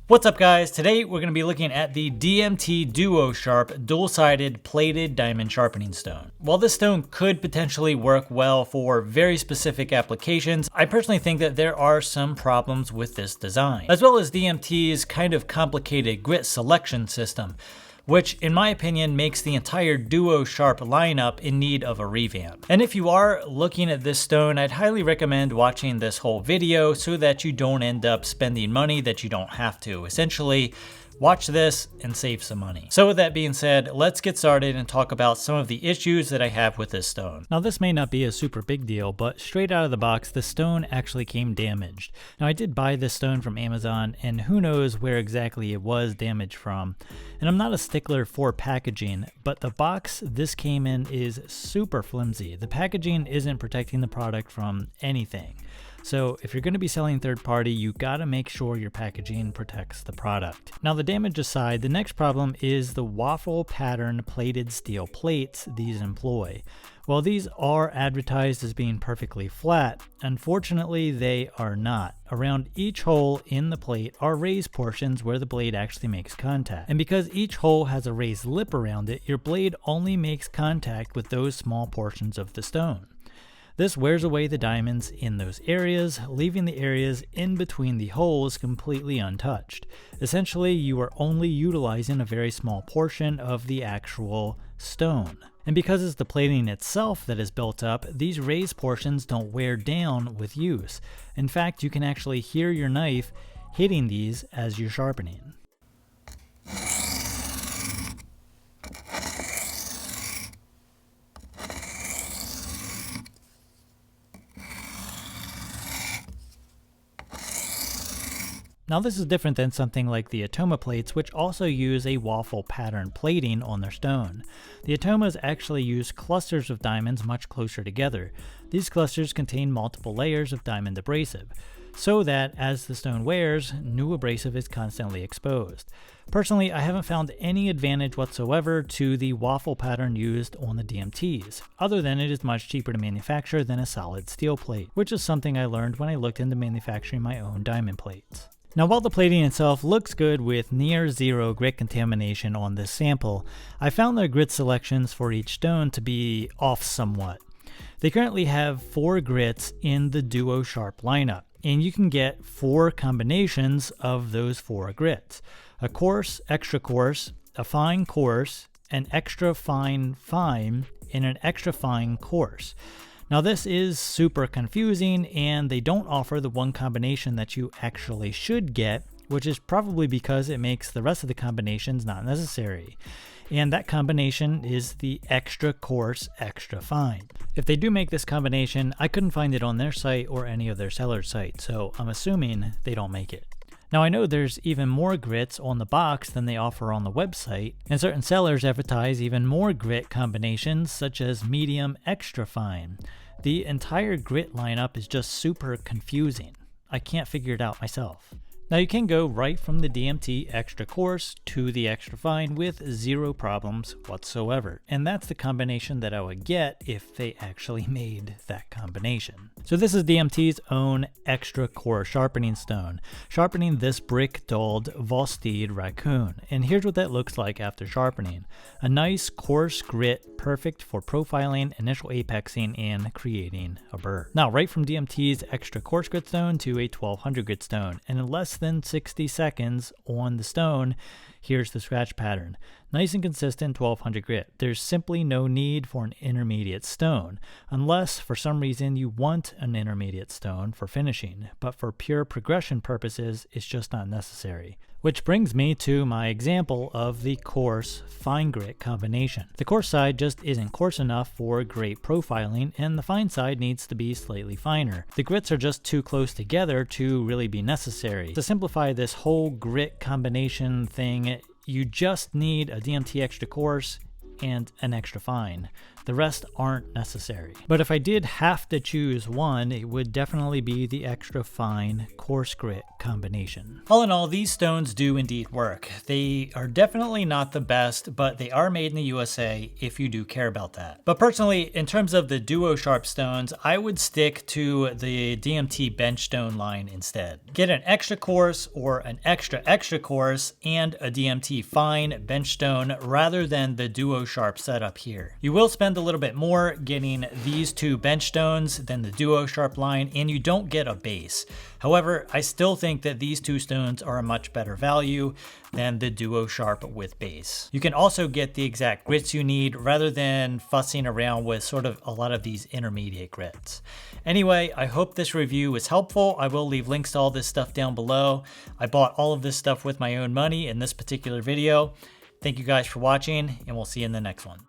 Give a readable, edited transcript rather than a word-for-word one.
What's up guys? Today we're going to be looking at the DMT Duo Sharp dual-sided plated diamond sharpening stone. While this stone could potentially work well for very specific applications, I personally think that there are some problems with this design, as well as DMT's kind of complicated grit selection system, which in my opinion makes the entire Duo Sharp lineup in need of a revamp. And if you are looking at this stone, I'd highly recommend watching this whole video so that you don't end up spending money that you don't have to. Essentially, watch this and save some money. So with that being said, let's get started and talk about some of the issues that I have with this stone. Now this may not be a super big deal, but straight out of the box, the stone actually came damaged. Now I did buy this stone from Amazon and who knows where exactly it was damaged from. And I'm not a stickler for packaging, but the box this came in is super flimsy. The packaging isn't protecting the product from anything. So if you're going to be selling third party, you got to make sure your packaging protects the product. Now the damage aside, the next problem is the waffle pattern plated steel plates these employ. While these are advertised as being perfectly flat, unfortunately they are not. Around each hole in the plate are raised portions where the blade actually makes contact. And because each hole has a raised lip around it, your blade only makes contact with those small portions of the stone. This wears away the diamonds in those areas, leaving the areas in between the holes completely untouched. Essentially, you are only utilizing a very small portion of the actual stone. And because it's the plating itself that is built up, these raised portions don't wear down with use. In fact, you can actually hear your knife hitting these as you're sharpening. Now this is different than something like the Atoma plates, which also use a waffle pattern plating on their stone. The Atomas actually use clusters of diamonds much closer together. These clusters contain multiple layers of diamond abrasive, so that as the stone wears, new abrasive is constantly exposed. Personally, I haven't found any advantage whatsoever to the waffle pattern used on the DMTs, other than it is much cheaper to manufacture than a solid steel plate, which is something I learned when I looked into manufacturing my own diamond plates. Now while the plating itself looks good with near zero grit contamination on this sample, I found their grit selections for each stone to be off somewhat. They currently have 4 grits in the Duo Sharp lineup, and you can get 4 combinations of those 4 grits. A coarse, extra coarse, a fine coarse, an extra fine fine, and an extra fine coarse. Now this is super confusing and they don't offer the one combination that you actually should get, which is probably because it makes the rest of the combinations not necessary. And that combination is the extra coarse, extra fine. If they do make this combination, I couldn't find it on their site or any of their sellers' sites, so I'm assuming they don't make it. Now I know there's even more grits on the box than they offer on the website, and certain sellers advertise even more grit combinations such as medium extra fine. The entire grit lineup is just super confusing. I can't figure it out myself. Now you can go right from the DMT extra coarse to the extra fine with 0 problems whatsoever. And that's the combination that I would get if they actually made that combination. So this is DMT's own extra coarse sharpening stone, sharpening this brick dulled Volstead raccoon. And here's what that looks like after sharpening. A nice coarse grit, perfect for profiling, initial apexing, and creating a burr. Now right from DMT's extra coarse grit stone to a 1200 grit stone, and in less than 60 seconds on the stone, here's the scratch pattern. Nice and consistent 1200 grit. There's simply no need for an intermediate stone, unless for some reason you want an intermediate stone for finishing, but for pure progression purposes, it's just not necessary. Which brings me to my example of the coarse fine grit combination. The coarse side just isn't coarse enough for great profiling, and the fine side needs to be slightly finer. The grits are just too close together to really be necessary. To simplify this whole grit combination thing, you just need a DMT extra coarse and an extra fine. The rest aren't necessary. But if I did have to choose one, it would definitely be the extra fine coarse grit combination. All in all, these stones do indeed work. They are definitely not the best, but they are made in the USA if you do care about that. But personally, in terms of the duo sharp stones, I would stick to the DMT bench stone line instead. Get an extra coarse or an extra coarse and a DMT fine bench stone rather than the duo sharp setup here. You will spend a little bit more getting these two bench stones than the duo sharp line, and you don't get a base. However, I still think that these two stones are a much better value than the duo sharp with base. You can also get the exact grits you need rather than fussing around with sort of a lot of these intermediate grits. Anyway, I hope this review was helpful. I will leave links to all this stuff down below. I bought all of this stuff with my own money in this particular video. Thank you guys for watching, and we'll see you in the next one.